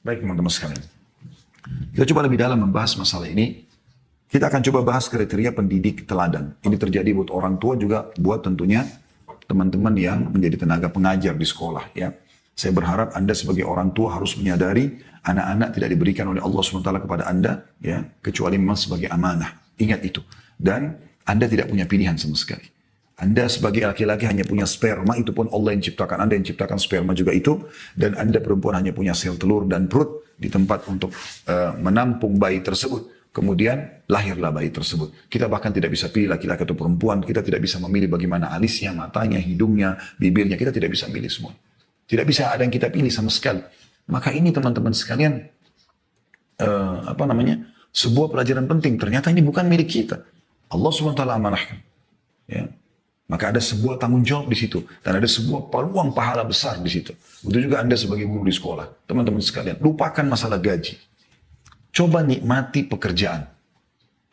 Baik teman-teman sekalian. Kita coba lebih dalam membahas masalah ini. Kita akan coba bahas kriteria pendidik teladan. Ini terjadi buat orang tua juga, buat tentunya teman-teman yang menjadi tenaga pengajar di sekolah. Ya, saya berharap Anda sebagai orang tua harus menyadari anak-anak tidak diberikan oleh Allah SWT kepada Anda, ya, kecuali memang sebagai amanah. Ingat itu. Dan Anda tidak punya pilihan sama sekali. Anda sebagai laki-laki hanya punya sperma, itu pun Allah yang ciptakan. Anda yang ciptakan sperma juga itu. Dan Anda perempuan hanya punya sel telur dan perut di tempat untuk menampung bayi tersebut. Kemudian lahirlah bayi tersebut. Kita bahkan tidak bisa pilih laki-laki atau perempuan. Kita tidak bisa memilih bagaimana alisnya, matanya, hidungnya, bibirnya. Kita tidak bisa pilih semua. Tidak bisa ada yang kita pilih sama sekali. Maka ini teman-teman sekalian, sebuah pelajaran penting. Ternyata ini bukan milik kita. Allah SWT amanahkan. Ya. Maka ada sebuah tanggung jawab di situ. Dan ada sebuah peluang pahala besar di situ. Begitu juga Anda sebagai guru di sekolah. Teman-teman sekalian, lupakan masalah gaji. Coba nikmati pekerjaan.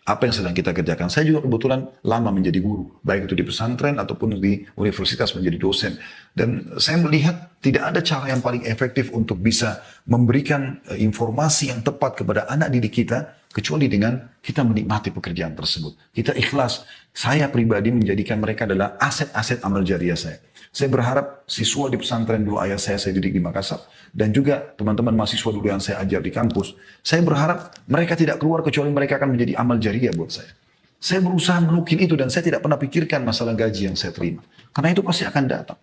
Apa yang sedang kita kerjakan. Saya juga kebetulan lama menjadi guru. Baik itu di pesantren ataupun di universitas menjadi dosen. Dan saya melihat tidak ada cara yang paling efektif untuk bisa memberikan informasi yang tepat kepada anak didik kita. Kecuali dengan kita menikmati pekerjaan tersebut. Kita ikhlas. Saya pribadi menjadikan mereka adalah aset-aset amal jariah saya. Saya berharap siswa di pesantren dulu ayah saya didik di Makassar. Dan juga teman-teman mahasiswa dulu yang saya ajar di kampus. Saya berharap mereka tidak keluar kecuali mereka akan menjadi amal jariah buat saya. Saya berusaha menukil itu dan saya tidak pernah pikirkan masalah gaji yang saya terima. Karena itu pasti akan datang.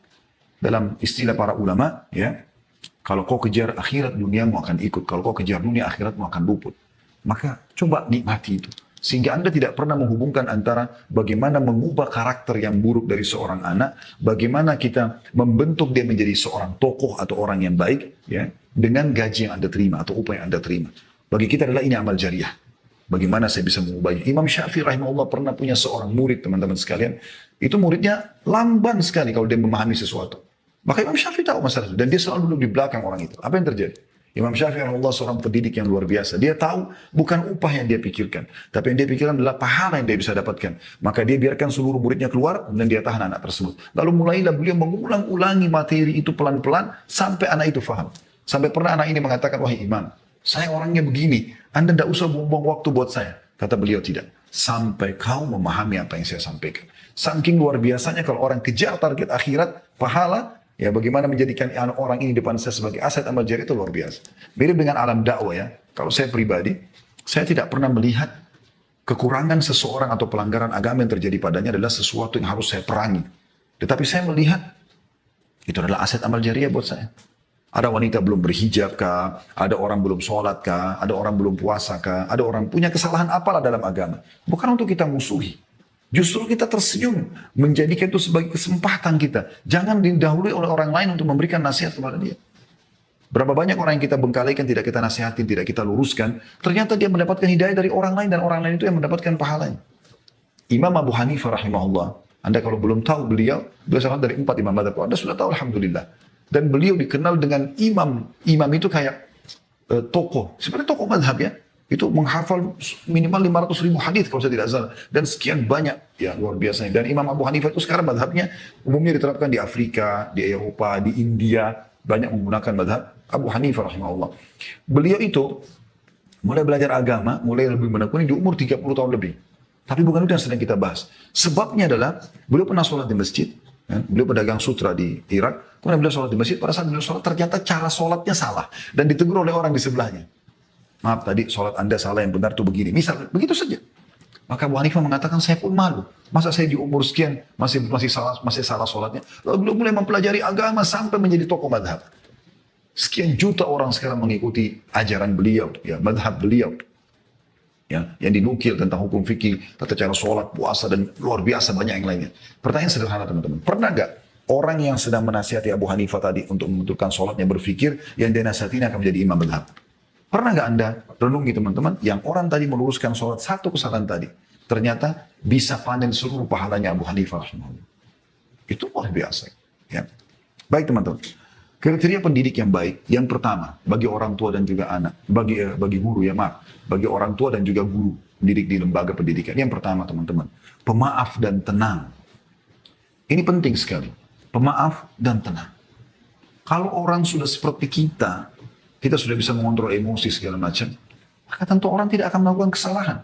Dalam istilah para ulama, ya, kalau kau kejar akhirat, duniamu akan ikut. Kalau kau kejar dunia, akhiratmu akan luput. Maka coba nikmati itu. Sehingga Anda tidak pernah menghubungkan antara bagaimana mengubah karakter yang buruk dari seorang anak, bagaimana kita membentuk dia menjadi seorang tokoh atau orang yang baik, ya, dengan gaji yang Anda terima atau upah yang Anda terima. Bagi kita adalah ini amal jariah. Bagaimana saya bisa mengubahnya? Imam Syafi'i rahimahullah pernah punya seorang murid, teman-teman sekalian. Itu muridnya lamban sekali kalau dia memahami sesuatu. Maka Imam Syafi'i tahu masalah itu. Dan dia selalu duduk di belakang orang itu. Apa yang terjadi? Imam Syafi'i rahimahullah seorang pendidik yang luar biasa. Dia tahu bukan upah yang dia pikirkan. Tapi yang dia pikirkan adalah pahala yang dia bisa dapatkan. Maka dia biarkan seluruh muridnya keluar dan dia tahan anak tersebut. Lalu mulailah beliau mengulang-ulangi materi itu pelan-pelan sampai anak itu faham. Sampai pernah anak ini mengatakan, wahai imam, saya orangnya begini. Anda tidak usah buang-buang waktu buat saya. Kata beliau, tidak. Sampai kau memahami apa yang saya sampaikan. Saking luar biasanya kalau orang kejar target akhirat, pahala, ya bagaimana menjadikan orang ini depan saya sebagai aset amal jariah itu luar biasa. Mirip dengan alam dakwah ya. Kalau saya pribadi, saya tidak pernah melihat kekurangan seseorang atau pelanggaran agama yang terjadi padanya adalah sesuatu yang harus saya perangi. Tetapi saya melihat itu adalah aset amal jariah buat saya. Ada wanita belum berhijab kah? Ada orang belum sholat kah? Ada orang belum puasa kah? Ada orang punya kesalahan apalah dalam agama. Bukan untuk kita musuhi. Justru kita tersenyum, menjadikan itu sebagai kesempatan kita. Jangan didahului oleh orang lain untuk memberikan nasihat kepada dia. Berapa banyak orang yang kita bengkalikan, tidak kita nasihatin, tidak kita luruskan. Ternyata dia mendapatkan hidayah dari orang lain dan orang lain itu yang mendapatkan pahalanya. Imam Abu Hanifah rahimahullah. Anda kalau belum tahu beliau salah dari 4 imam madzhab. Anda sudah tahu alhamdulillah. Dan beliau dikenal dengan imam. Imam itu kayak tokoh. Sebenarnya tokoh madzhab ya. Itu menghafal minimal 500.000 hadis kalau saya tidak salah. Dan sekian banyak, ya luar biasa. Dan Imam Abu Hanifah itu sekarang madhabnya umumnya diterapkan di Afrika, di Eropa, di India. Banyak menggunakan madhab Abu Hanifah rahimahullah. Beliau itu mulai belajar agama, mulai lebih menekuni di umur 30 tahun lebih. Tapi bukan itu yang sedang kita bahas. Sebabnya adalah beliau pernah sholat di masjid. Beliau pedagang sutra di Irak. Kemudian beliau sholat di masjid. Pada saat beliau sholat ternyata cara sholatnya salah. Dan ditegur oleh orang di sebelahnya. Maaf tadi sholat Anda salah, yang benar itu begini. Misal, begitu saja. Maka Abu Hanifah mengatakan, saya pun malu. Masa saya di umur sekian masih salah sholatnya. Lalu beliau mulai mempelajari agama sampai menjadi tokoh madhab. Sekian juta orang sekarang mengikuti ajaran beliau, ya madhab beliau. Ya, yang dinukil tentang hukum fikih, tata cara sholat, puasa, dan luar biasa banyak yang lainnya. Pertanyaan sederhana teman-teman. Pernah nggak orang yang sedang menasihati Abu Hanifah tadi untuk membentukkan sholatnya berpikir yang dia nasihatin akan menjadi imam madhab? Pernah nggak Anda renungi teman-teman, yang orang tadi meluruskan sholat satu kesalahan tadi, ternyata bisa panen seluruh pahalanya Abu Hanifah. Itu luar biasa. Ya. Baik teman-teman, kriteria pendidik yang baik, yang pertama, bagi orang tua dan juga anak, bagi guru ya maaf, bagi orang tua dan juga guru, pendidik di lembaga pendidikan. Yang pertama teman-teman, pemaaf dan tenang. Ini penting sekali, pemaaf dan tenang. Kalau orang sudah seperti kita kita sudah bisa mengontrol emosi segala macam, maka tentu orang tidak akan melakukan kesalahan.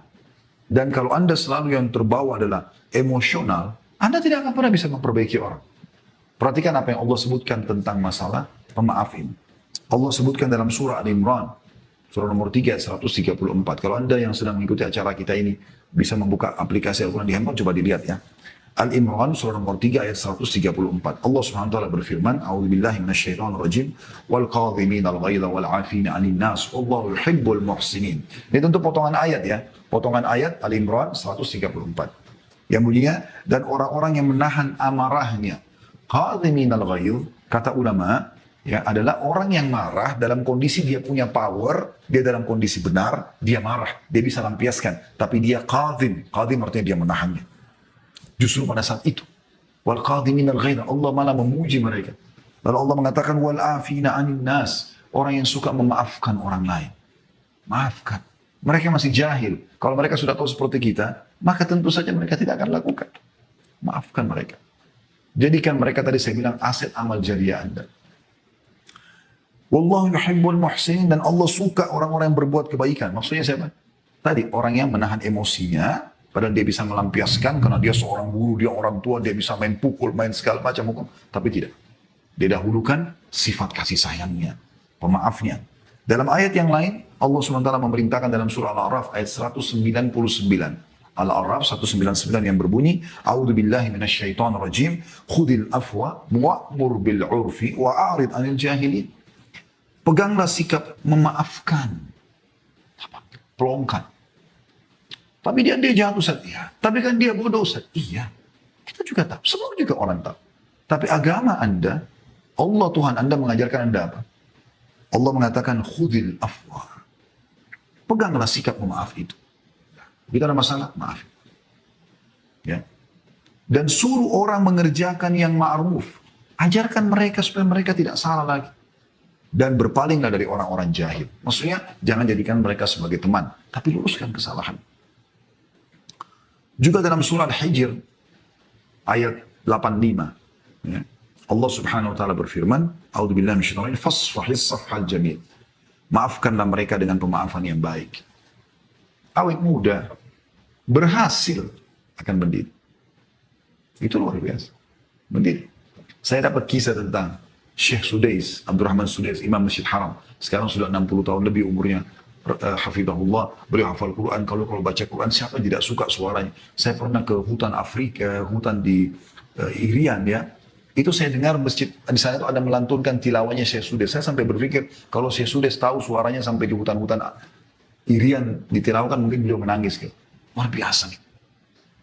Dan kalau Anda selalu yang terbawa adalah emosional, Anda tidak akan pernah bisa memperbaiki orang. Perhatikan apa yang Allah sebutkan tentang masalah pemaaf ini. Allah sebutkan dalam surah Al-Imran, surah nomor 3, 134. Kalau Anda yang sedang mengikuti acara kita ini, bisa membuka aplikasi Al-Quran di handphone, coba dilihat ya. Al-Imran, surah nomor 3, ayat 134. Allah SWT berfirman, A'udzubillahi minasyaitonirrajim, wal qadhimin al-ghaidha wal 'afina 'anil nas, wallahu yuhibbul muhsinin. Ini tentu potongan ayat ya. Potongan ayat Al-Imran 134. Yang bunyinya, dan orang-orang yang menahan amarahnya. Qadhimin al-ghaidh, kata ulama, ya, adalah orang yang marah dalam kondisi dia punya power, dia dalam kondisi benar, dia marah, dia bisa lampiaskan. Tapi dia qadhim, qadhim artinya dia menahannya. Justru pada saat itu, wal qadhimin al-ghaidh, Allah malah memuji mereka. Lalu Allah mengatakan wal afina 'anil nas, orang yang suka memaafkan orang lain. Maafkan. Mereka masih jahil. Kalau mereka sudah tahu seperti kita, maka tentu saja mereka tidak akan lakukan. Maafkan mereka. Jadikan mereka, tadi saya bilang, aset amal jariah Anda. Wallahu yuhibbul muhsinin, dan Allah suka orang-orang yang berbuat kebaikan. Maksudnya siapa? Tadi orang yang menahan emosinya, padahal dia bisa melampiaskan karena dia seorang guru, dia orang tua, dia bisa main pukul, main segala macam hukum, tapi tidak. Dia dahulukan sifat kasih sayangnya, pemaafnya. Dalam ayat yang lain, Allah SWT memerintahkan dalam surah Al-A'raf ayat 199. Al-A'raf 199 yang berbunyi, A'udzubillahi minasyaitonirrajim, khudil afwa wa'mur bil 'urfi wa'arid 'anil jahilin. Peganglah sikap memaafkan. Pelongkan. Tapi dia jahat Ustaz. Iya. Tapi kan dia bodoh Ustaz. Iya. Kita juga tahu. Semua juga orang tahu. Tapi agama Anda, Allah Tuhan Anda mengajarkan Anda apa? Allah mengatakan khudil afwa. Peganglah sikap memaaf itu. Kita ada masalah, maaf. Ya. Dan suruh orang mengerjakan yang ma'ruf. Ajarkan mereka supaya mereka tidak salah lagi. Dan berpalinglah dari orang-orang jahil. Maksudnya, jangan jadikan mereka sebagai teman, tapi luruskan kesalahan. Juga dalam surah Al-Hijr, ayat 85. Ya. Allah subhanahu wa ta'ala berfirman, A'udzubillahi minasyaitonir rajim, fasfahis safhal jamil. Maafkanlah mereka dengan pemaafan yang baik. Awet muda, berhasil akan mendidih. Itu luar biasa. Mendidih. Saya dapat kisah tentang Syekh Sudais, Abdurrahman Sudais, Imam Masjid Haram. Sekarang sudah 60 tahun lebih umurnya. Hafidhahullah, beliau hafal Quran. Kalau baca Quran, siapa yang tidak suka suaranya? Saya pernah ke hutan Afrika, hutan di Irian ya. Itu saya dengar masjid, di sana itu ada melantunkan tilawahnya Syekh Sudais. Saya sampai berpikir, kalau Syekh Sudais tahu suaranya sampai di hutan-hutan Irian ditilawahkan, mungkin beliau menangis. Gitu. Luar biasa. Gitu.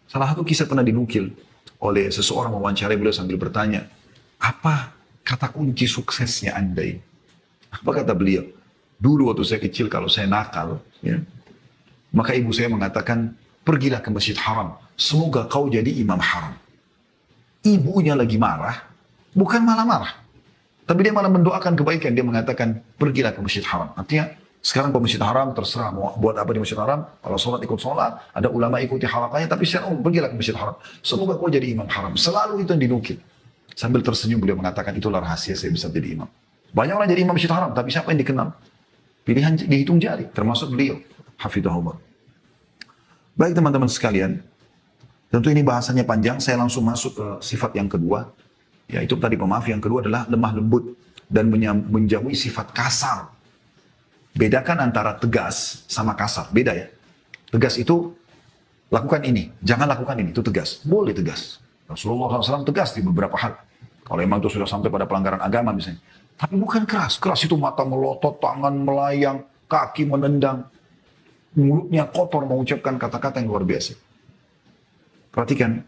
Salah satu kisah pernah dinukil oleh seseorang mewawancarai beliau sambil bertanya, apa kata kunci suksesnya Anda ini? Apa kata beliau? Dulu waktu saya kecil kalau saya nakal, ya, maka ibu saya mengatakan, pergilah ke Masjid Haram, semoga kau jadi imam haram. Ibunya lagi marah, bukan malah marah. Tapi dia malah mendoakan kebaikan. Dia mengatakan, pergilah ke Masjid Haram. Artinya, sekarang ke Masjid Haram, terserah mau buat apa di Masjid Haram. Kalau sholat, ikut sholat. Ada ulama ikuti halakanya, tapi secara umum, pergilah ke Masjid Haram. Semoga kau jadi imam haram. Selalu itu yang dinukil. Sambil tersenyum, beliau mengatakan, itulah rahasia saya bisa jadi imam. Banyak orang jadi imam Masjid Haram, tapi siapa yang dikenal? Pilihan dihitung jari, termasuk beliau. Hafidhahullah. Baik teman-teman sekalian, tentu ini bahasanya panjang, saya langsung masuk ke sifat yang kedua. Yaitu tadi pemaaf, yang kedua adalah lemah lembut dan menjauhi sifat kasar. Bedakan antara tegas sama kasar, beda ya. Tegas itu, lakukan ini, jangan lakukan ini, itu tegas. Boleh tegas. Rasulullah SAW tegas di beberapa hal. Kalau memang itu sudah sampai pada pelanggaran agama misalnya. Tapi bukan keras, keras itu mata melotot, tangan melayang, kaki menendang. Mulutnya kotor mengucapkan kata-kata yang luar biasa. Perhatikan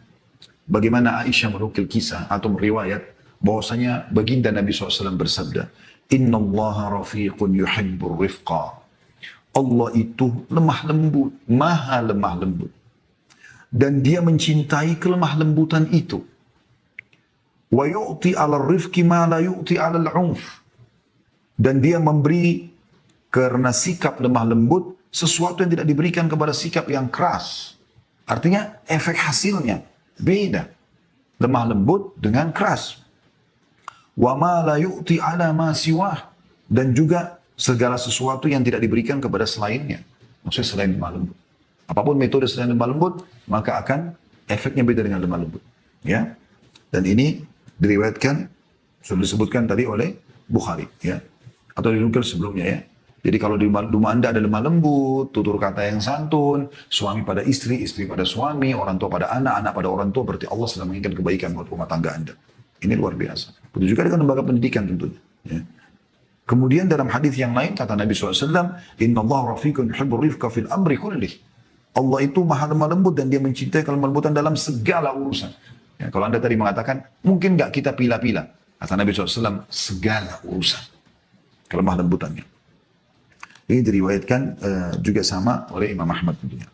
bagaimana Aisyah menukil kisah atau meriwayat bahwasanya baginda Nabi SAW bersabda, Inna Allah rafiqun yuhibbur rifqa. Allah itu lemah lembut, maha lemah lembut. Dan dia mencintai kelemah lembutan itu. Wa yu'ti 'alal rifqi ma la yu'ti 'alal 'unf. Dan dia memberi karena sikap lemah lembut sesuatu yang tidak diberikan kepada sikap yang keras. Artinya efek hasilnya beda. Lemah lembut dengan keras. Wa ma la yu'ti 'ala ma siwah. Dan juga segala sesuatu yang tidak diberikan kepada selainnya. Maksudnya selain lemah lembut. Apapun metode selain lemah lembut, maka akan efeknya beda dengan lemah lembut. Ya. Dan ini diriwayatkan, sudah disebutkan tadi oleh Bukhari. Ya. Atau dinukil sebelumnya ya. Jadi kalau di rumah Anda ada lemah lembut, tutur kata yang santun, suami pada istri, istri pada suami, orang tua pada anak, anak pada orang tua, berarti Allah sedang menginginkan kebaikan buat rumah tangga Anda. Ini luar biasa. Begitu juga dengan lembaga pendidikan tentunya. Ya. Kemudian dalam hadis yang lain kata Nabi SAW, Inna Allah rafiqun yuhibbur rifqa fil amri kullih. Allah itu maha lemah lembut dan dia mencintai kelemah lembutan dalam segala urusan. Ya, kalau Anda tadi mengatakan, mungkin nggak kita pilih-pilih. Kata Nabi SAW, segala urusan. Kelemah lembutannya. Ini diriwayatkan juga sama oleh Imam Ahmad tentunya.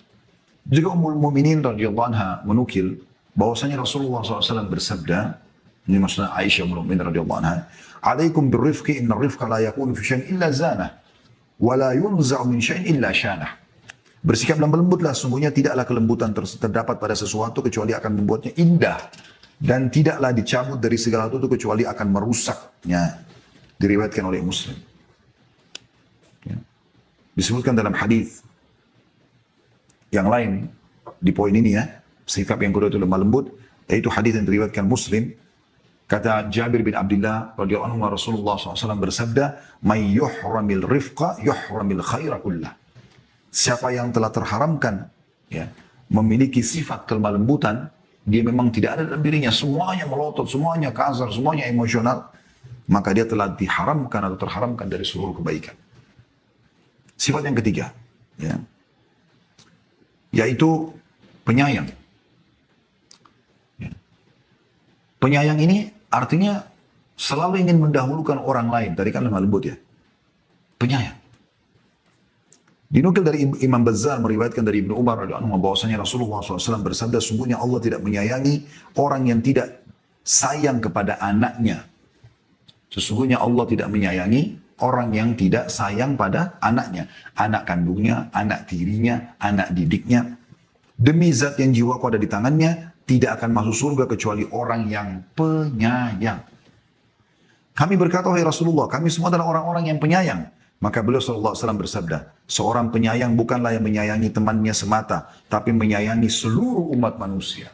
Juga Ummul Mukminin radhiyallahu anha menukil bahwasanya Rasulullah SAW bersabda, ini maksudnya Aisyah Ummul Mukminin radhiyallahu anha, "Alaikum birrifqi inna rifqa la yakunu fi syai'in illa zanah wa la yunza'u min syai'in illa syanah." Bersikap lemah lembutlah, sungguhnya tidaklah kelembutan terdapat pada sesuatu kecuali akan membuatnya indah, dan tidaklah dicabut dari segala sesuatu kecuali akan merusaknya. Diriwayatkan oleh Muslim. Ya. Disebutkan dalam hadis yang lain di poin ini ya, sikap yang kedua itu lemah lembut, yaitu hadis yang diriwayatkan Muslim. Kata Jabir bin Abdullah radhiyallahu anhu, Rasulullah SAW bersabda, "May yuhramil rifqa yuhramil khaira kullah." Siapa yang telah terharamkan ya, memiliki sifat kelemah lembutan, dia memang tidak ada dalam dirinya, semuanya melotot, semuanya kasar, semuanya emosional, maka dia telah diharamkan atau terharamkan dari seluruh kebaikan. Sifat yang ketiga, ya, yaitu penyayang. Ya. Penyayang ini artinya selalu ingin mendahulukan orang lain. Tadi kan lemah lembut ya. Penyayang. Dinukil dari Imam Bazzar meriwayatkan dari Ibnu Umar radhiyallahu anhu bahwasanya Rasulullah SAW bersabda, sungguhnya Allah tidak menyayangi orang yang tidak sayang kepada anaknya. Sesungguhnya Allah tidak menyayangi orang yang tidak sayang pada anaknya. Anak kandungnya, anak tirinya, anak didiknya. Demi zat yang jiwaku ada di tangannya, tidak akan masuk surga kecuali orang yang penyayang. Kami berkata, wahai Rasulullah, kami semua adalah orang-orang yang penyayang. Maka beliau SAW bersabda, seorang penyayang bukanlah yang menyayangi temannya semata, tapi menyayangi seluruh umat manusia.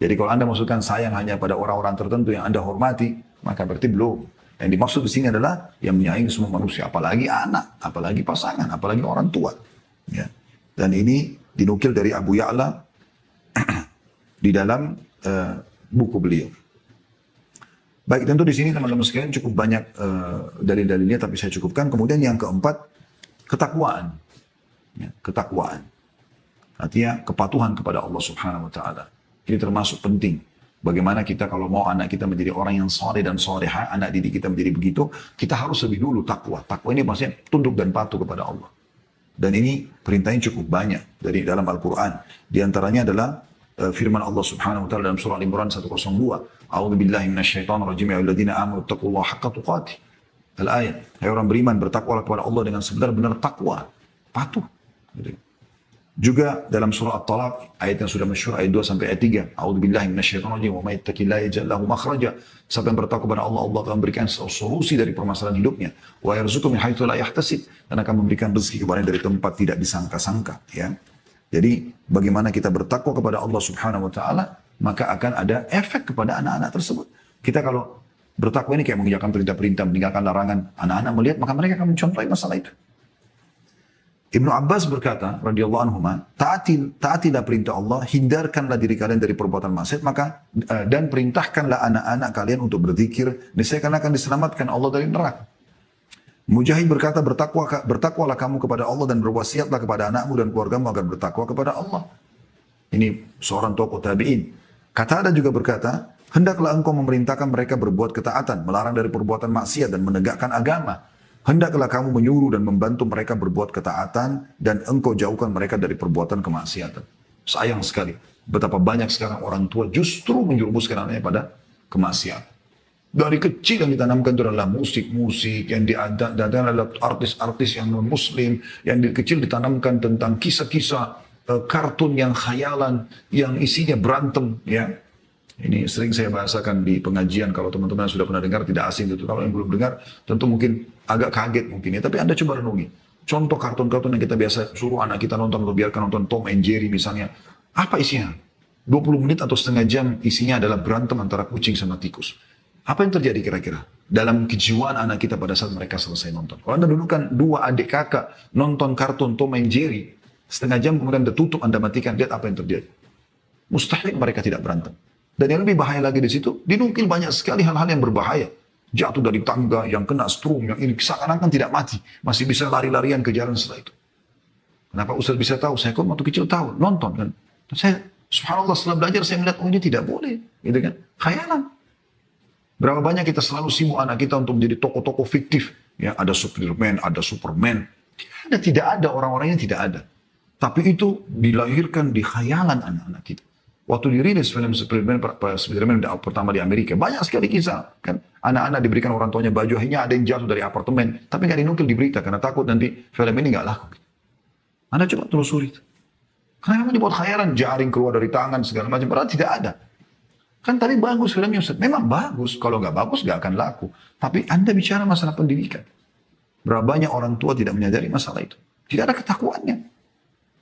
Jadi kalau Anda maksudkan sayang hanya pada orang-orang tertentu yang Anda hormati, maka berarti belum. Yang dimaksud di sini adalah yang menyayangi semua manusia, apalagi anak, apalagi pasangan, apalagi orang tua. Ya. Dan ini dinukil dari Abu Ya'la di dalam buku beliau. Baik, tentu di sini teman-teman sekalian cukup banyak dalil-dalilnya, tapi saya cukupkan. Kemudian yang keempat, ketakwaan. Ya, ketakwaan. Artinya kepatuhan kepada Allah Subhanahu Wa Taala. Ini termasuk penting. Bagaimana kita kalau mau anak kita menjadi orang yang saleh dan salehah, anak didik kita menjadi begitu, kita harus lebih dulu takwa. Takwa ini maksudnya tunduk dan patuh kepada Allah. Dan ini perintahnya cukup banyak dari dalam Al-Quran. Di antaranya adalah firman Allah Subhanahu Wa Taala dalam surah Al-Imran 102. A'udzu billahi minasyaitonir rajim, ya ayyuhalladzina amanu taqullaha haqqa tuqatih. Al-ayat. Hai orang beriman, bertakwalah kepada Allah dengan sebenar-benar takwa, patuh. Juga dalam surah At-Talaq, ayat yang sudah masyhur, ayat 2 sampai ayat 3. A'udzu billahi minasyaitonir rajim, wa may yattaqillaha yaj'al lahu makhraja. Siapa yang bertakwa kepada Allah, Allah akan memberikan solusi dari permasalahan hidupnya. Wa yarzuqhu min haitsu la yahtasib, dan akan memberikan rezeki kepada dari tempat tidak disangka-sangka, ya. Jadi bagaimana kita bertakwa kepada Allah Subhanahu Wa Taala, maka akan ada efek kepada anak-anak tersebut. Kita kalau bertakwa ini kayak mengerjakan perintah-perintah, meninggalkan larangan, anak-anak melihat, maka mereka akan mencontohi masalah itu. Ibnu Abbas berkata, radhiyallahu anhuma, taatilah perintah Allah, hindarkanlah diri kalian dari perbuatan maksiat, maka dan perintahkanlah anak-anak kalian untuk berzikir, niscaya kalian akan diselamatkan Allah dari neraka. Mujahid berkata, bertakwalah kamu kepada Allah dan berwasiatlah kepada anakmu dan keluargamu agar bertakwa kepada Allah. Ini seorang tokoh tabi'in. Qatada juga berkata, hendaklah engkau memerintahkan mereka berbuat ketaatan, melarang dari perbuatan maksiat dan menegakkan agama. Hendaklah kamu menyuruh dan membantu mereka berbuat ketaatan dan engkau jauhkan mereka dari perbuatan kemaksiatan. Sayang sekali, betapa banyak sekarang orang tua justru menjerumuskan anaknya pada kemaksiatan. Dari kecil yang ditanamkan itu adalah musik-musik, yang diadakan adalah artis-artis yang non-muslim, yang dari kecil ditanamkan tentang kisah-kisah kartun yang khayalan, yang isinya berantem, ya. Ini sering saya bahasakan di pengajian, kalau teman-teman yang sudah pernah dengar tidak asing itu. Kalau yang belum dengar tentu mungkin agak kaget mungkin ya. Tapi Anda coba renungi. Contoh kartun-kartun yang kita biasa suruh anak kita nonton atau biarkan nonton Tom and Jerry misalnya. Apa isinya? 20 menit atau setengah jam isinya adalah berantem antara kucing sama tikus. Apa yang terjadi kira-kira? Dalam kejiwaan anak kita pada saat mereka selesai nonton. Kalau Anda dulu kan dua adik kakak nonton kartun Tom and Jerry. Setengah jam kemudian Anda tutup, Anda matikan. Lihat apa yang terjadi. Mustahil mereka tidak berantem. Dan yang lebih bahaya lagi di situ, dinukil banyak sekali hal-hal yang berbahaya. Jatuh dari tangga, yang kena strum, yang ini seakan-akan tidak mati. Masih bisa lari-larian ke jalan setelah itu. Kenapa Ustaz bisa tahu? Saya kok waktu kecil tahu, nonton kan. Saya, subhanallah setelah belajar saya melihat, oh ini tidak boleh. Gitu kan. Khayalan. Berapa banyak kita selalu sibuk anak kita untuk menjadi tokoh-tokoh fiktif. Ya, ada Spiderman, ada Superman. Tidak ada orang-orangnya tidak ada. Tapi itu dilahirkan di khayalan anak-anak kita. Waktu dirilis film Spiderman pertama di Amerika, banyak sekali kisah. Kan? Anak-anak diberikan orang tuanya baju, akhirnya ada yang jatuh dari apartemen. Tapi nggak dinukil di berita, karena takut nanti film ini nggak laku. Anda coba telusuri. Karena memang dibuat khayalan, jaring keluar dari tangan, segala macam. Padahal tidak ada. Kan tadi bagus filmnya Ustaz. Memang bagus, kalau nggak bagus nggak akan laku. Tapi Anda bicara masalah pendidikan. Berapa banyak orang tua tidak menyadari masalah itu. Tidak ada ketakuannya.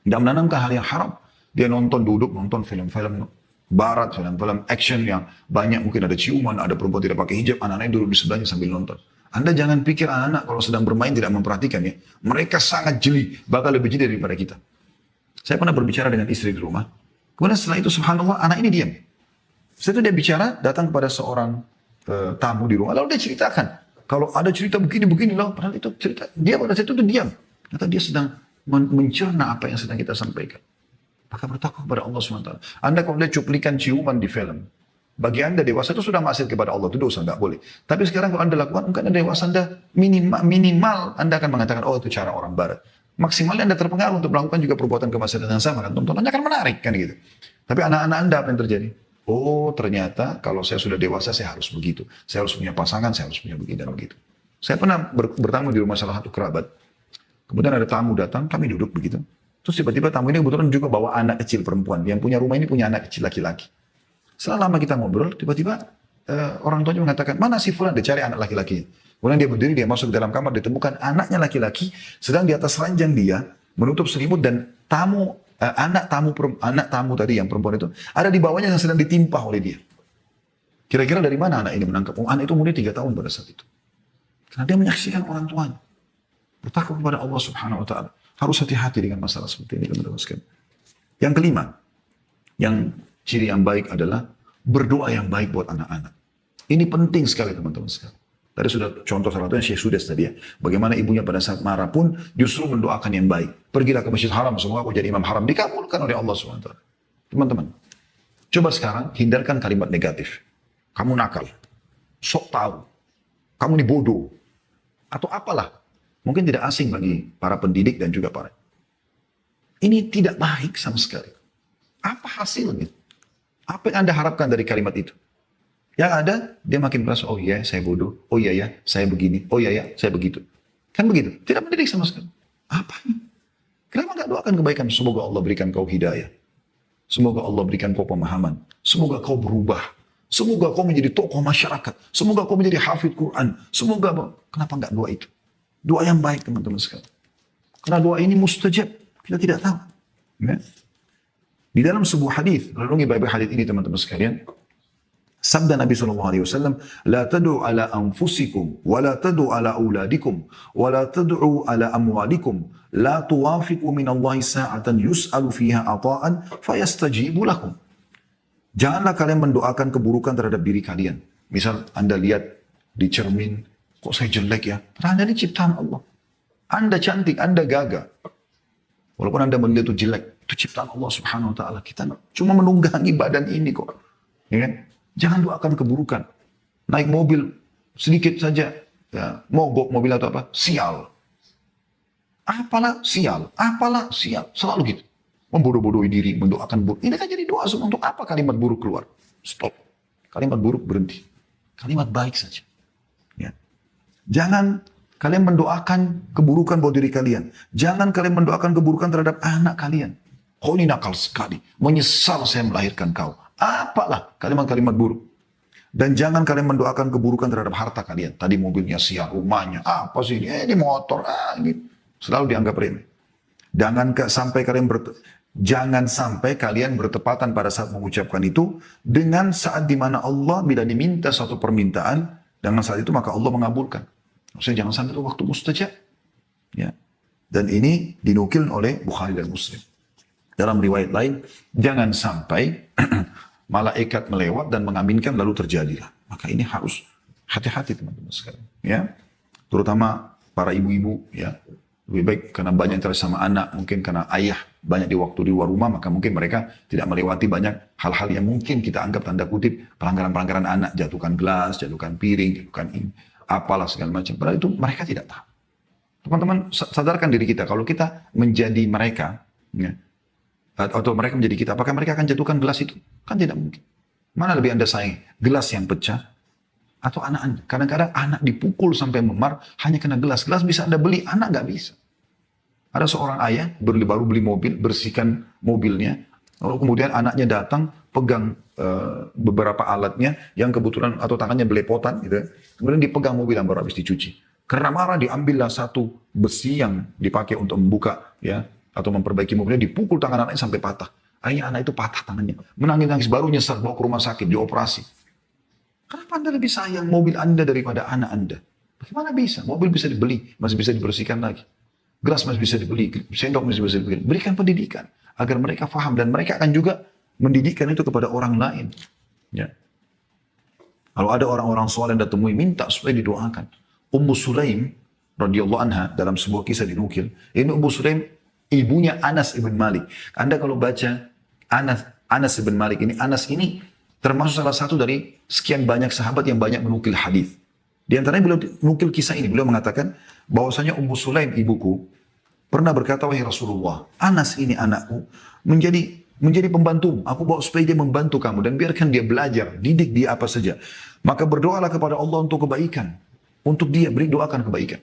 Tidak menanamkan hal yang haram. Dia duduk nonton film-film barat, film-film action yang banyak mungkin ada ciuman, ada perempuan tidak pakai hijab, anak-anaknya duduk di sebelahnya sambil nonton. Anda jangan pikir anak-anak kalau sedang bermain tidak memperhatikan ya. Mereka sangat jeli, bahkan lebih jeli daripada kita. Saya pernah berbicara dengan istri di rumah. Kemudian setelah itu subhanallah anak ini diam. Setelah itu dia bicara, datang kepada seorang tamu di rumah. Lalu dia ceritakan. Kalau ada cerita begini-begini loh, padahal itu cerita. Dia pada saat itu diam. Ternyata dia sedang mencerna apa yang sedang kita sampaikan. Maka bertakwa kepada Allah SWT. Anda kalau lihat cuplikan ciuman di film, bagi Anda dewasa itu sudah maksiat kepada Allah, itu dosa, nggak boleh. Tapi sekarang kalau Anda lakukan, mungkin Anda dewasa, Anda minimal Anda akan mengatakan, oh itu cara orang barat. Maksimalnya Anda terpengaruh untuk melakukan juga perbuatan kemaksiatan yang sama, kan? Tontonannya akan menarik, kan gitu. Tapi anak-anak Anda apa yang terjadi? Oh ternyata kalau saya sudah dewasa, saya harus begitu. Saya harus punya pasangan, saya harus punya begini dan begitu. Saya pernah bertamu di rumah salah satu kerabat. Kemudian ada tamu datang, kami duduk begitu. Terus tiba-tiba tamu ini kebetulan juga bawa anak kecil perempuan. Yang punya rumah ini punya anak kecil laki-laki. Setelah lama kita ngobrol, tiba-tiba orang tuanya mengatakan, mana si fulan? Dia cari anak laki-lakinya. Kemudian dia berdiri, dia masuk ke dalam kamar, ditemukan anaknya laki-laki sedang di atas ranjang dia, menutup selimut dan anak tamu tadi yang perempuan itu, ada di bawahnya yang sedang ditimpa oleh dia. Kira-kira dari mana anak ini menangkap? Oh, anak itu umurnya 3 tahun pada saat itu. Karena dia menyaksikan orang tuanya. Bertakwa kepada Allah Subhanahu wa Ta'ala. Harus hati-hati dengan masalah seperti ini, teman-teman sekalian. Yang kelima, yang ciri yang baik adalah berdoa yang baik buat anak-anak. Ini penting sekali, teman-teman sekalian. Tadi sudah contoh salah satunya Syekh Sudes tadi ya. Bagaimana ibunya pada saat marah pun justru mendoakan yang baik. Pergilah ke Masjid Haram, semoga aku jadi imam haram. Dikabulkan oleh Allah SWT. Teman-teman, coba sekarang hindarkan kalimat negatif. Kamu nakal, sok tahu, kamu ini bodoh, atau apalah. Mungkin tidak asing bagi para pendidik dan juga para. Ini tidak baik sama sekali. Apa hasilnya? Apa yang Anda harapkan dari kalimat itu? Yang ada, dia makin merasa, oh iya saya bodoh, oh iya ya saya begini, oh iya ya saya begitu. Kan begitu? Tidak mendidik sama sekali. Apa ini? Kenapa nggak doakan kebaikan? Semoga Allah berikan kau hidayah. Semoga Allah berikan kau pemahaman. Semoga kau berubah. Semoga kau menjadi tokoh masyarakat. Semoga kau menjadi hafidh Quran. Semoga, kenapa nggak doa itu? Doa yang baik teman-teman sekalian. Karena doa ini mustajab. Kita tidak tahu. Ya. Di dalam sebuah hadis, renungi baik-baik hadis ini teman-teman sekalian. Sabda Nabi SAW, La tad'u ala anfusikum, wa la tad'u ala auladikum, wa la tad'u ala amwalikum, la tuwafiqu minallahi sa'atan yus'alu fiha ata'an, fayastajibu lakum. Janganlah kalian mendoakan keburukan terhadap diri kalian. Misal Anda lihat di cermin, kok saya jelek ya? Padahal Anda ini ciptaan Allah. Anda cantik, Anda gagah. Walaupun Anda melihat itu jelek, itu ciptaan Allah Subhanahu wa Ta'ala. Kita cuma menunggangi badan ini kok. Ya kan? Jangan doakan keburukan. Naik mobil sedikit saja, ya, mogok mobil atau apa, sial. Apalah sial, apalah sial. Selalu gitu. Membodoh-bodohi diri, mendoakan buruk. Ini kan jadi doa untuk apa kalimat buruk keluar? Stop. Kalimat buruk berhenti. Kalimat baik saja. Ya. Jangan kalian mendoakan keburukan buat diri kalian. Jangan kalian mendoakan keburukan terhadap anak kalian. Kau ini nakal sekali. Menyesal saya melahirkan kau. Apalah kalimat-kalimat buruk. Dan jangan kalian mendoakan keburukan terhadap harta kalian. Tadi mobilnya sial, rumahnya, apa sih ini motor, gitu. Selalu dianggap remeh. Jangan sampai kalian bertepatan pada saat mengucapkan itu dengan saat dimana Allah bila diminta suatu permintaan, dengan saat itu maka Allah mengabulkan. Maksudnya jangan sampai itu waktu mustajab. Ya. Dan ini dinukil oleh Bukhari dan Muslim. Dalam riwayat lain, jangan sampai malaikat melewat dan mengaminkan lalu terjadilah. Maka ini harus hati-hati teman-teman sekalian. Ya. Terutama para ibu-ibu, ya. Lebih baik karena banyak interaksi sama anak, mungkin karena ayah banyak di waktu di luar rumah, maka mungkin mereka tidak melewati banyak hal-hal yang mungkin kita anggap tanda kutip pelanggaran-pelanggaran anak, jatuhkan gelas, jatuhkan piring, jatuhkan ini, apalah segala macam. Padahal itu mereka tidak tahu. Teman-teman sadarkan diri kita, kalau kita menjadi mereka, ya, atau mereka menjadi kita, apakah mereka akan jatuhkan gelas itu? Kan tidak mungkin. Mana lebih Anda sayang? Gelas yang pecah atau anak Anda? Kadang-kadang anak dipukul sampai memar hanya kena gelas. Gelas bisa Anda beli, anak nggak bisa. Ada seorang ayah baru beli mobil, bersihkan mobilnya, lalu kemudian anaknya datang pegang beberapa alatnya yang kebetulan atau tangannya belepotan, gitu. Kemudian dipegang mobil yang baru habis dicuci. Karena marah diambillah satu besi yang dipakai untuk membuka, ya, atau memperbaiki mobilnya, dipukul tangan anaknya sampai patah. Akhirnya anak itu patah tangannya, menangis-nangis, baru nyesal bawa ke rumah sakit, dioperasi. Kenapa Anda lebih sayang mobil Anda daripada anak Anda? Bagaimana bisa? Mobil bisa dibeli, masih bisa dibersihkan lagi. Gelas masih bisa dibeli, sendok masih bisa dibeli. Berikan pendidikan agar mereka faham dan mereka akan juga mendidikkan itu kepada orang lain. Ya. Kalau ada orang-orang soleh yang temui, minta supaya didoakan. Ummu Sulaim radhiyallahu anha dalam sebuah kisah dinukil. Ini Ummu Sulaim ibunya Anas ibn Malik. Anda kalau baca Anas ibn Malik ini, Anas ini termasuk salah satu dari sekian banyak sahabat yang banyak menukil hadis. Di antaranya beliau menukil kisah ini. Beliau mengatakan bahwasanya Ummu Sulaim ibuku pernah berkata, wahai Rasulullah, Anas ini anakku menjadi pembantu. Aku bawa supaya dia membantu kamu dan biarkan dia belajar, didik dia apa saja. Maka berdoalah kepada Allah untuk kebaikan. Untuk dia beri doakan kebaikan.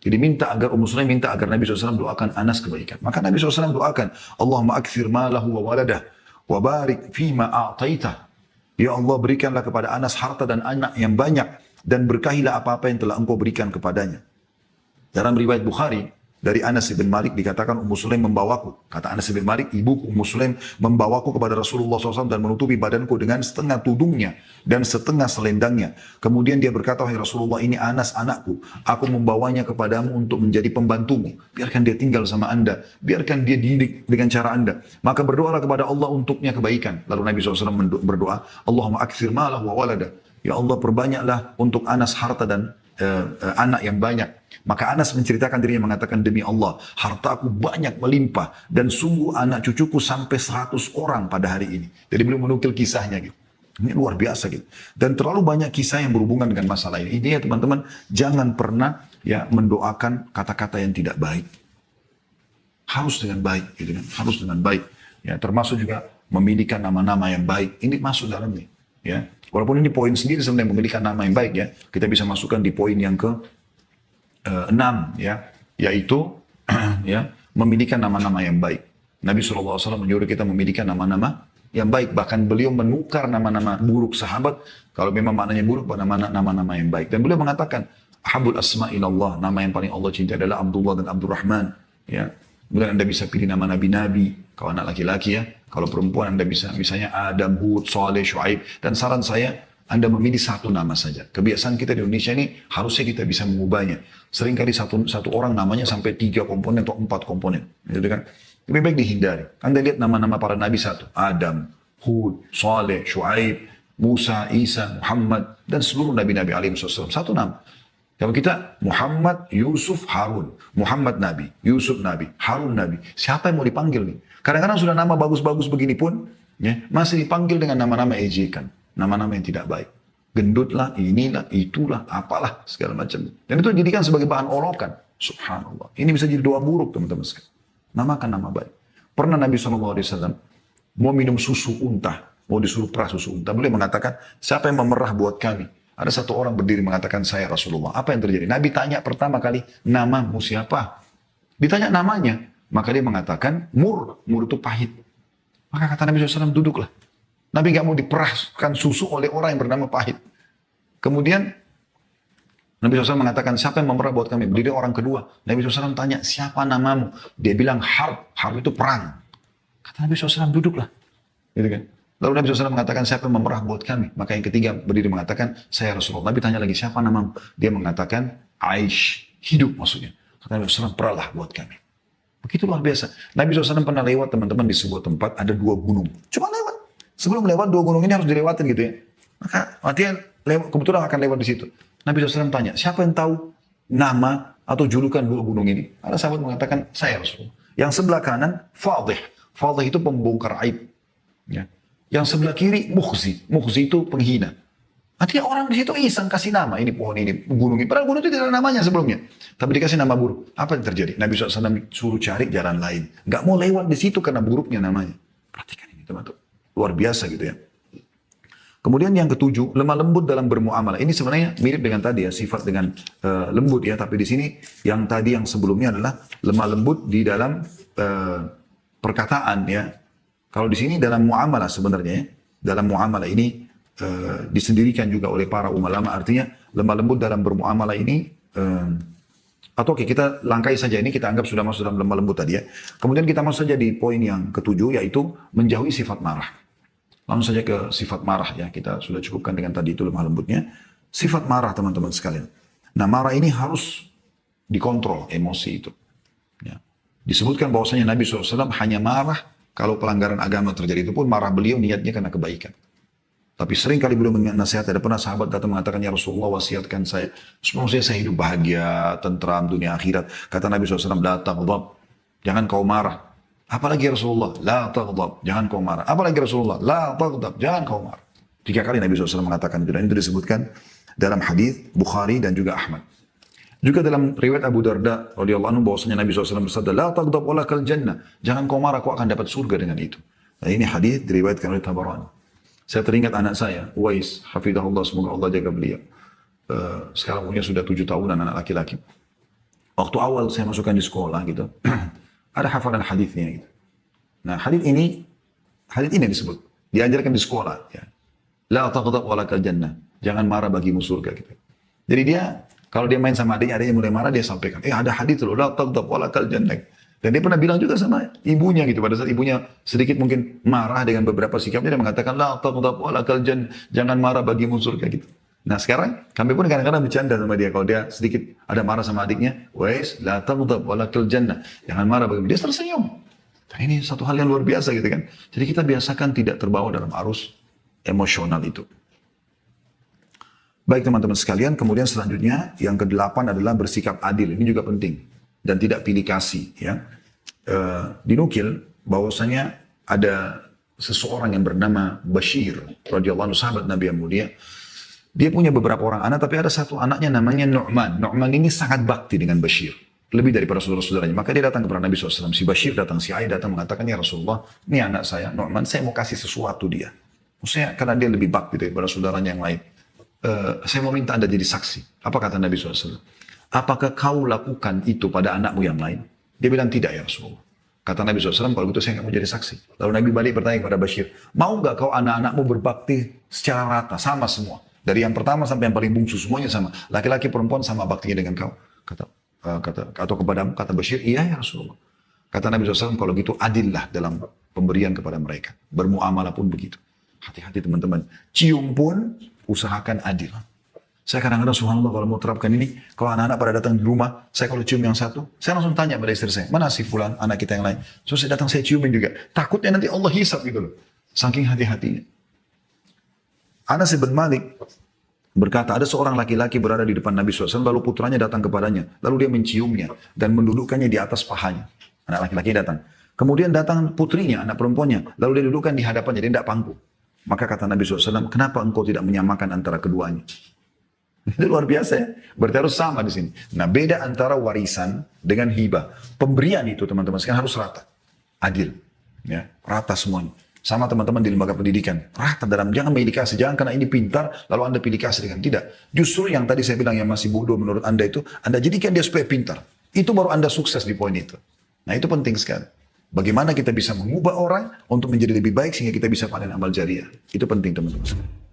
Jadi Ummu Sulaim minta agar Nabi SAW doakan Anas kebaikan. Maka Nabi SAW doakan, Allahumma akthir malahu wa waladah wa barik fima a'taitah. Ya Allah, berikanlah kepada Anas harta dan anak yang banyak dan berkahilah apa-apa yang telah engkau berikan kepadanya. Dalam riwayat Bukhari dari Anas bin Malik dikatakan Ummu Sulaim membawaku. Kata Anas bin Malik, ibuku Ummu Sulaim membawaku kepada Rasulullah SAW dan menutupi badanku dengan setengah tudungnya dan setengah selendangnya. Kemudian dia berkata, wahai Rasulullah, ini Anas anakku. Aku membawanya kepadamu untuk menjadi pembantumu. Biarkan dia tinggal sama anda. Biarkan dia didik dengan cara anda. Maka berdoalah kepada Allah untuknya kebaikan. Lalu Nabi SAW berdoa, Allahumma akthir malahu wa walada. Ya Allah, perbanyaklah untuk Anas harta dan anak yang banyak. Maka Anas menceritakan dirinya mengatakan, demi Allah, hartaku banyak melimpah dan sungguh anak cucuku sampai 100 orang pada hari ini. Jadi beliau menukil kisahnya gitu. Ini luar biasa gitu. Dan terlalu banyak kisah yang berhubungan dengan masalah ini. Ini ya teman-teman, jangan pernah ya mendoakan kata-kata yang tidak baik. Harus dengan baik gitu kan. Harus dengan baik. Ya, termasuk juga memiliki nama-nama yang baik. Ini masuk dalamnya. Ya. Walaupun ini poin sendiri sebenarnya memiliki nama yang baik ya. Kita bisa masukkan di poin yang ke 6 ya, yaitu ya memiliki nama-nama yang baik. Nabi SAW menyuruh kita memiliki nama-nama yang baik. Bahkan beliau menukar nama-nama buruk sahabat kalau memang maknanya buruk pada nama-nama yang baik. Dan beliau mengatakan, Ahabul asma ilallah, nama yang paling Allah cinta adalah Abdullah dan Abdurrahman. Ya, kemudian Anda bisa pilih nama nabi-nabi. Kalau anak laki-laki ya, kalau perempuan Anda bisa misalnya Adam, Hud, Saleh, Shu'aib. Dan saran saya, Anda memilih satu nama saja. Kebiasaan kita di Indonesia ini harusnya kita bisa mengubahnya. Seringkali satu orang namanya sampai 3 komponen atau 4 komponen. Gitu kan? Lebih baik dihindari. Anda lihat nama-nama para nabi satu. Adam, Hud, Saleh, Shu'aib, Musa, Isa, Muhammad. Dan seluruh nabi-nabi alaihi wasallam. Satu nama. Kalau kita Muhammad, Yusuf, Harun. Muhammad Nabi, Yusuf Nabi, Harun Nabi. Siapa yang mau dipanggil nih? Kadang-kadang sudah nama bagus-bagus begini pun, ya, masih dipanggil dengan nama-nama ejekan. Nama-nama yang tidak baik. Gendutlah, inilah, itulah, apalah, segala macam. Dan itu dijadikan sebagai bahan olokan. Subhanallah. Ini bisa jadi doa buruk teman-teman sekalian. Namakan nama baik. Pernah Nabi SAW mau minum susu unta. Mau disuruh perah susu unta. Beliau mengatakan, siapa yang memerah buat kami? Ada satu orang berdiri mengatakan, saya Rasulullah. Apa yang terjadi? Nabi tanya pertama kali, namamu siapa? Ditanya namanya. Maka dia mengatakan, Mur. Mur itu pahit. Maka kata Nabi SAW, duduklah. Nabi nggak mau diperahkan susu oleh orang yang bernama Pahit. Kemudian Nabi SAW mengatakan, siapa yang memerah buat kami? Berdiri orang kedua. Nabi SAW tanya, siapa namamu? Dia bilang, Harb. Harb itu perang. Kata Nabi SAW, duduklah. Gitu kan? Lalu Nabi SAW mengatakan, siapa yang memerah buat kami? Maka yang ketiga berdiri mengatakan, saya Rasulullah. Nabi tanya lagi, siapa namamu? Dia mengatakan, Aish. Hidup maksudnya. Kata Nabi SAW, perahlah buat kami. Begitu luar biasa. Nabi SAW pernah lewat teman-teman di sebuah tempat, ada 2 gunung. Cuma lewat. Sebelum lewat 2 gunung ini harus dilewatin gitu ya. Maka artinya kebetulan akan lewat di situ. Nabi SAW tanya, siapa yang tahu nama atau julukan 2 gunung ini? Ada sahabat mengatakan, saya Rasulullah. Yang sebelah kanan, Fadih. Fadih itu pembongkar aib. Ya. Yang sebelah kiri, Mukhzi. Mukhzi itu penghina. Artinya orang di situ iseng kasih nama, ini pohon ini, gunung ini. Padahal gunung itu tidak ada namanya sebelumnya. Tapi dikasih nama buruk. Apa yang terjadi? Nabi SAW suruh cari jalan lain. Gak mau lewat di situ karena buruknya namanya. Perhatikan ini teman-teman. Luar biasa gitu ya. Kemudian yang ketujuh, lemah lembut dalam bermuamalah. Ini sebenarnya mirip dengan tadi ya, sifat dengan lembut ya. Tapi di sini yang tadi yang sebelumnya adalah lemah lembut di dalam perkataan ya. Kalau di sini dalam muamalah sebenarnya ya. Dalam muamalah ini disendirikan juga oleh para ulama. Artinya lemah lembut dalam bermuamalah ini. Atau oke, kita langkai saja ini, kita anggap sudah masuk dalam lemah lembut tadi ya. Kemudian kita masuk saja di poin yang ketujuh, yaitu menjauhi sifat marah. Langsung saja ke sifat marah ya. Kita sudah cukupkan dengan tadi itu lemah lembutnya. Sifat marah teman-teman sekalian. Nah marah ini harus dikontrol emosi itu. Ya. Disebutkan bahwasanya Nabi SAW hanya marah kalau pelanggaran agama terjadi. Itu pun marah beliau niatnya karena kebaikan. Tapi sering kali beliau menasihat. Ada pernah sahabat datang mengatakan, ya Rasulullah wasiatkan saya. Supaya saya hidup bahagia, tentram, dunia akhirat. Kata Nabi SAW, la taghdab. Jangan kau marah. Apalagi Rasulullah, la taghdab, jangan kau marah. Apalagi Rasulullah, la taghdab, jangan kau marah. 3 kali Nabi SAW mengatakan itu. Dan itu disebutkan dalam hadis Bukhari dan juga Ahmad. Juga dalam riwayat Abu Darda radhiyallahu anhu bahwasanya Nabi SAW bersabda, la taghdab walakal jannah. Jangan kau marah, kau akan dapat surga dengan itu. Nah, ini hadis diriwayatkan oleh Tabarani. Saya teringat anak saya, Uwais, hafidahullah, semoga Allah jaga beliau. Sekarang umurnya sudah 7 tahunan, anak laki-laki. Waktu awal saya masukkan di sekolah gitu. Ada hafalan hadisnya gitu. Nah hadis ini disebut. Diajarkan di sekolah. Ya. La taghdab walakal jannah. Jangan marah bagimu surga gitu. Jadi dia, kalau dia main sama adiknya mulai marah, dia sampaikan. Ada hadis loh, la taghdab walakal jannah. Dan dia pernah bilang juga sama ibunya gitu. Pada saat ibunya sedikit mungkin marah dengan beberapa sikapnya, dia mengatakan, la taghdab walakal jannah. Jangan marah bagimu surga gitu. Nah sekarang kami pun kadang-kadang bercanda sama dia. Kalau dia sedikit ada marah sama adiknya, wais la taghdab walakal jannah. Jangan marah bagi dia, tersenyum. Dan ini satu hal yang luar biasa gitu kan. Jadi kita biasakan tidak terbawa dalam arus emosional itu. Baik teman-teman sekalian, kemudian selanjutnya yang ke-8 adalah bersikap adil. Ini juga penting dan tidak pilih kasih ya. Dinukil bahwasanya ada seseorang yang bernama Bashir radhiyallahu anhu, sahabat Nabi yang mulia. Dia punya beberapa orang anak, tapi ada satu anaknya namanya Nu'man. Nu'man ini sangat bakti dengan Bashir. Lebih daripada saudara-saudaranya. Maka dia datang kepada Nabi SAW. Si Bashir datang, si Ayah datang mengatakan, ya Rasulullah, ini anak saya, Nu'man, saya mau kasih sesuatu dia. Maksudnya, karena dia lebih bakti daripada saudaranya yang lain. Saya mau minta Anda jadi saksi. Apa kata Nabi SAW? Apakah kau lakukan itu pada anakmu yang lain? Dia bilang, tidak ya Rasulullah. Kata Nabi SAW, kalau gitu saya nggak mau jadi saksi. Lalu Nabi balik bertanya kepada Bashir, mau nggak kau anak-anakmu berbakti secara rata, sama semua? Dari yang pertama sampai yang paling bungsu semuanya sama. Laki-laki perempuan sama baktinya dengan kau. Atau kepadamu, kata Bashir, iya ya Rasulullah. Kata Nabi SAW, kalau gitu adillah dalam pemberian kepada mereka. Bermuamalah pun begitu. Hati-hati teman-teman. Cium pun usahakan adil. Saya kadang-kadang subhanallah kalau mau terapkan ini, kalau anak-anak pada datang di rumah, saya kalau cium yang satu, saya langsung tanya pada istri saya, mana si fulan, anak kita yang lain. So saya datang, saya ciumin juga. Takutnya nanti Allah hisab gitu loh. Saking hati-hatinya. Anas bin Malik berkata, ada seorang laki-laki berada di depan Nabi SAW, lalu putranya datang kepadanya. Lalu dia menciumnya dan mendudukkannya di atas pahanya. Anak laki-laki datang. Kemudian datang putrinya, anak perempuannya. Lalu dia dudukkan di hadapannya, dia tidak pangku. Maka kata Nabi SAW, kenapa engkau tidak menyamakan antara keduanya? Itu luar biasa ya. Berarti harus sama di sini. Nah beda antara warisan dengan hibah. Pemberian itu teman-teman sekarang harus rata. Adil. Ya, rata semuanya. Sama teman-teman di lembaga pendidikan. Rata dalam, jangan pilih kasih. Jangan karena ini pintar, lalu Anda pilih kasih dengan tidak. Justru yang tadi saya bilang yang masih bodoh menurut Anda itu, Anda jadikan dia supaya pintar. Itu baru Anda sukses di poin itu. Nah itu penting sekali. Bagaimana kita bisa mengubah orang untuk menjadi lebih baik sehingga kita bisa panen amal jariah. Itu penting teman-teman.